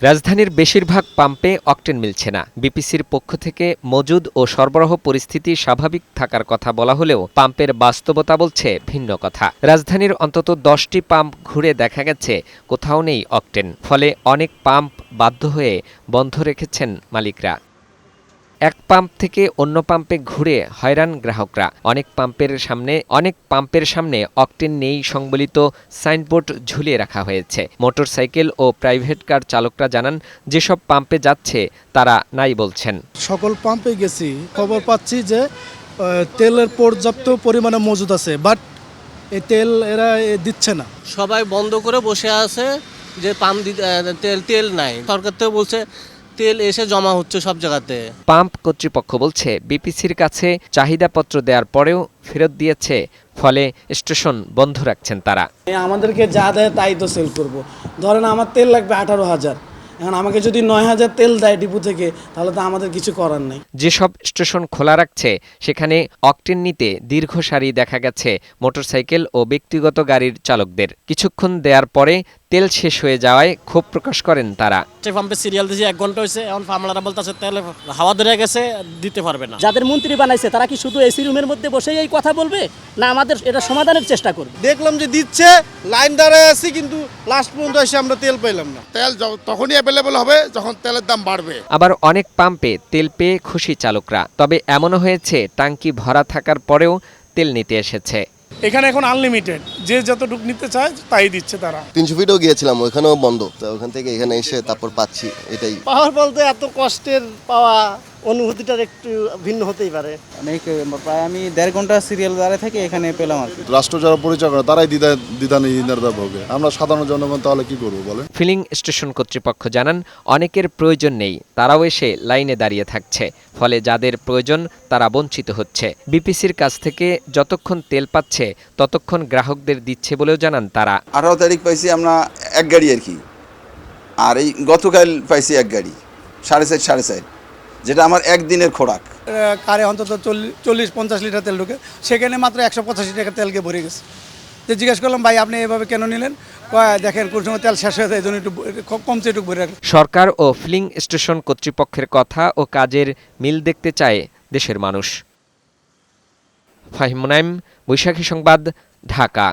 রাজধানীর বেশিরভাগ পাম্পে অকটেন মিলছে না। বিপিসির পক্ষ থেকে মজুদ ও সরবরাহ পরিস্থিতি স্বাভাবিক থাকার কথা বলা হলেও পাম্পের বাস্তবতা বলছে ভিন্ন কথা। রাজধানীর অন্তত 10টি পাম্প ঘুরে দেখা গেছে কোথাও নেই অকটেন। ফলে অনেক পাম্প বাধ্য হয়ে বন্ধ রেখেছেন মালিকরা। এক পাম্প থেকে অন্য পাম্পে ঘুরে হয়রান গ্রাহকরা। অনেক পাম্পের সামনে অকটেন নেই সংবলিত সাইনবোর্ড ঝুলিয়ে রাখা হয়েছে। মোটরসাইকেল ও প্রাইভেট কার চালকরা জানান, যেসব পাম্পে যাচ্ছে তারা নাই বলছেন। সকল পাম্পে গেছি, খবর পাচ্ছি যে তেলের পর্যাপ্ত পরিমাণে মজুদ আছে, বাট এই তেল এরা দিচ্ছে না। সবাই বন্ধ করে বসে আছে যে পাম্প তেল নাই। সরকার থেকে বলছে তেল এসে জমা হচ্ছে সব জায়গাতে। পাম্প কর্তৃপক্ষ বলছে, বিপিসির কাছে চাহিদাপত্র দেওয়ার পরেও ফেরত দিয়েছে, ফলে স্টেশন বন্ধ রাখছেন তারা। আমাদেরকে যা দেয় তাই তো সেল করব। ধরেন আমার তেল লাগবে 18,000, এখন আমাকে যদি 9,000 তেল দেয় ডিপু থেকে, তাহলে তো আমাদের কিছু করার নেই। যেসব স্টেশন খোলা রাখছে সেখানে অকটেন নিতে দীর্ঘ সারি দেখা গেছে মোটরসাইকেল ও ব্যক্তিগত গাড়ির চালকদের। কিছুক্ষণ দেওয়ার পরে তেল শেষ হয়ে যাওয়ায় ক্ষোভ প্রকাশ করেন তারা। পাম্পে সিরিয়াল দিয়েছে 1 ঘন্টা হয়েছে, এখন ফার্মালারা বলতেছে তেল হাওয়া ধরে গেছে, দিতে পারবে না। যাদের মন্ত্রী বানাইছে তারা কি শুধু এসি রুমের মধ্যে বসেই এই কথা বলবে, না আমাদের এটা সমাধানের চেষ্টা করবে? দেখলাম যে দিচ্ছে, লাইন দাঁড়ায় আছি, কিন্তু লাস্ট পর্যন্ত এসে আমরা তেল পেলাম না। তেল তখনই অ্যাভেলেবল হবে যখন তেলের দাম বাড়বে। আবার অনেক পাম্পে তেল পেয়ে খুশি চালকরা। তবে এমনও হয়েছে ট্যাঙ্কি ভরা থাকার পরেও তেল নিতে এসেছে। এখানে এখন আনলিমিটেড, যে যতটুকু নিতে চায় তাই দিচ্ছে তারা। 300 ফিটও গিয়েছিলাম, ওখানেও বন্ধ। তো ওখান থেকে এখানে এসে তারপর পাচ্ছি, এটাই। পাওয়ার বলতে এত কষ্টের পাওয়া অনুভূতিটার একটু ভিন্ন হতেই পারে। অনেক প্রায় আমি 1.5 ঘন্টা সিরিয়াল দাঁড়িয়ে থেকে এখানে পেলাম আর কি। রাষ্ট্র যারা পরিচয় করে তারাই দ্বিধাদ্বন্দ্বে ভোগে। আমরা সাধারণ জনগণ তাহলে কি করবো বলে? ফিলিং স্টেশন কর্তৃপক্ষ জানান, অনেকের প্রয়োজন নেই, তারাও এসে লাইনে দাঁড়িয়ে থাকছে। ফলে যাদের প্রয়োজন তারা বঞ্চিত হচ্ছে। বিপিসির কাছ থেকে যতক্ষণ তেল পাচ্ছে ততক্ষণ গ্রাহকদের দিচ্ছে বলেও জানান তারা। 18 তারিখ পাইছি আমরা 1 গাড়ি আর কি, আর এই গতকাল পাইছি 1 গাড়ি 4.5, যেটা আমার একদিনের খোরাক। কারে অন্তত 40-50 লিটার তেল ঢুকে, সেখানে মাত্র 185 টাকা তেলকে ভরে গেছে। যে জিজ্ঞেস করলাম, ভাই আপনি এভাবে কেন নিলেন? দেখেন কোন সময় তেল শেষ হয়ে যায়, এই জন্য একটু কমছে, একটু ভরে রাখেন। সরকার ও ফিলিং স্টেশন কর্তৃপক্ষের কথা ও কাজের মিল দেখতে চায় দেশের মানুষ। ফাহিম মুনাইম, বৈশাখী সংবাদ, ঢাকা।